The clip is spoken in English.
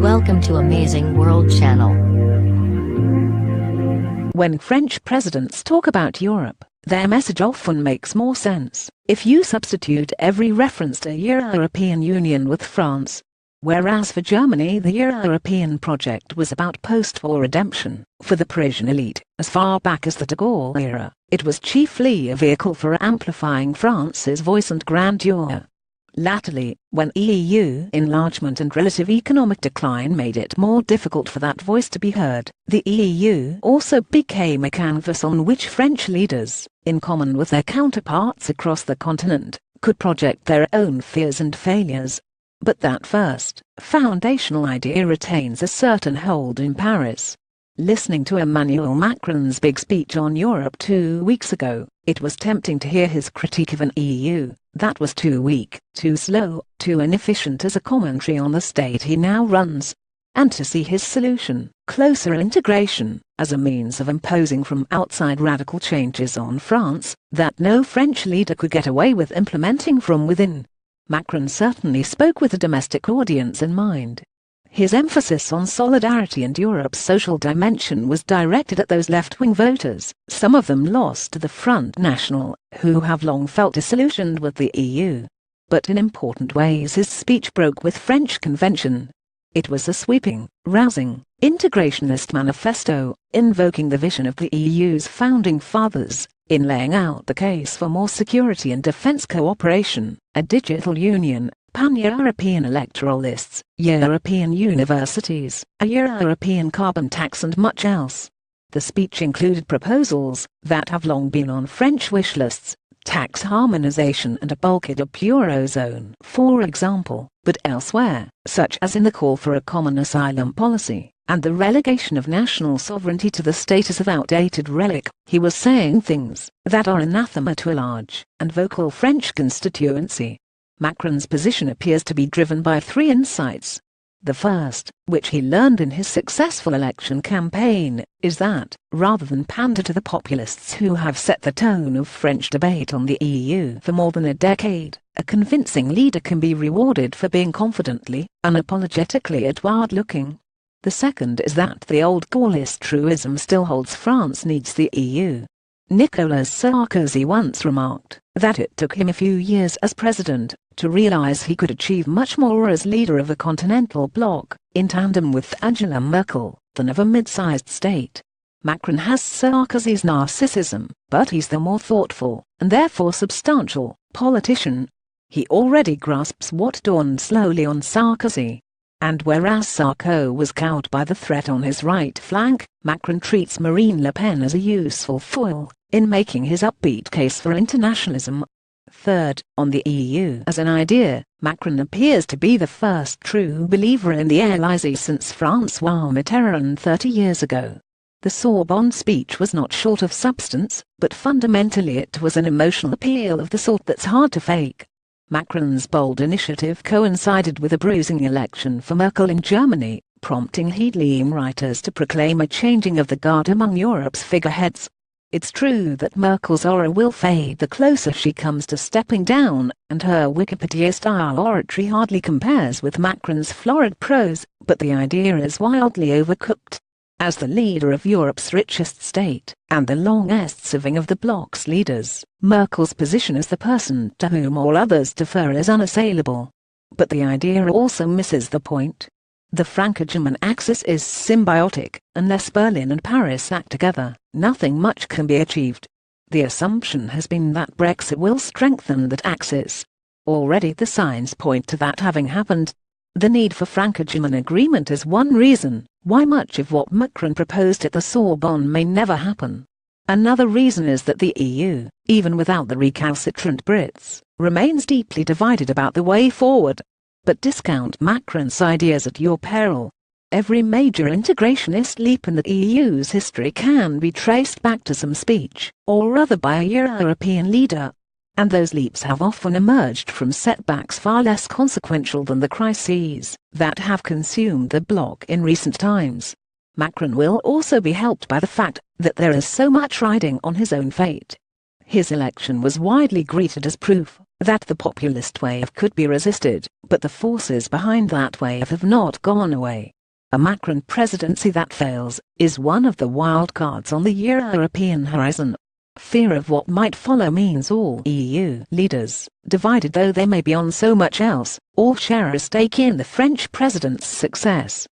Welcome to Amazing World Channel. When French presidents talk about Europe, their message often makes more sense if you substitute every reference to European Union with France. Whereas for Germany the European project was about post-war redemption, for the Parisian elite, as far back as the de Gaulle era, it was chiefly a vehicle for amplifying France's voice and grandeur. Latterly, when EU enlargement and relative economic decline made it more difficult for that voice to be heard, the EU also became a canvas on which French leaders, in common with their counterparts across the continent, could project their own fears and failures. But that first, foundational idea retains a certain hold in Paris. Listening to Emmanuel Macron's big speech on Europe 2 weeks ago, it was tempting to hear his critique of an EU that was too weak, too slow, too inefficient as a commentary on the state he now runs, and to see his solution, closer integration, as a means of imposing from outside radical changes on France that no French leader could get away with implementing from within. Macron certainly spoke with a domestic audience in mind. His emphasis on solidarity and Europe's social dimension was directed at those left-wing voters, some of them lost to the Front National, who have long felt disillusioned with the EU. But in important ways his speech broke with French convention. It was a sweeping, rousing, integrationist manifesto, invoking the vision of the EU's founding fathers, in laying out the case for more security and defense cooperation, a digital union, pan-European electoral lists, European universities, a European carbon tax and much else. The speech included proposals that have long been on French wish lists, tax harmonization and a bulkhead of Eurozone, for example, but elsewhere, such as in the call for a common asylum policy, and the relegation of national sovereignty to the status of outdated relic. He was saying things that are anathema to a large and vocal French constituency. Macron's position appears to be driven by three insights. The first, which he learned in his successful election campaign, is that, rather than pander to the populists who have set the tone of French debate on the EU for more than a decade, a convincing leader can be rewarded for being confidently, unapologetically outward-looking. The second is that the old Gaullist truism still holds: France needs the EU. Nicolas Sarkozy once remarked that it took him a few years as president to realize he could achieve much more as leader of a continental bloc, in tandem with Angela Merkel, than of a mid-sized state. Macron has Sarkozy's narcissism, but he's the more thoughtful, and therefore substantial, politician. He already grasps what dawned slowly on Sarkozy. And whereas Sarko was cowed by the threat on his right flank, Macron treats Marine Le Pen as a useful foil in making his upbeat case for internationalism. Third, on the EU as an idea, Macron appears to be the first true believer in the Élysée since François Mitterrand 30 years ago. The Sorbonne speech was not short of substance, but fundamentally it was an emotional appeal of the sort that's hard to fake. Macron's bold initiative coincided with a bruising election for Merkel in Germany, prompting Headline writers to proclaim a changing of the guard among Europe's figureheads. It's true that Merkel's aura will fade the closer she comes to stepping down, and her Wikipedia-style oratory hardly compares with Macron's florid prose, but the idea is wildly overcooked. As the leader of Europe's richest state, and the longest serving of the bloc's leaders, Merkel's position as the person to whom all others defer is unassailable. But the idea also misses the point. The Franco-German axis is symbiotic. Unless Berlin and Paris act together, nothing much can be achieved. The assumption has been that Brexit will strengthen that axis. Already the signs point to that having happened. The need for Franco-German agreement is one reason why much of what Macron proposed at the Sorbonne may never happen. Another reason is that the EU, even without the recalcitrant Brits, remains deeply divided about the way forward. But discount Macron's ideas at your peril. Every major integrationist leap in the EU's history can be traced back to some speech, or other by a European leader. And those leaps have often emerged from setbacks far less consequential than the crises that have consumed the bloc in recent times. Macron will also be helped by the fact that there is so much riding on his own fate. His election was widely greeted as proof that the populist wave could be resisted, but the forces behind that wave have not gone away. A Macron presidency that fails is one of the wild cards on the European horizon. Fear of what might follow means all EU leaders, divided though they may be on so much else, all share a stake in the French president's success.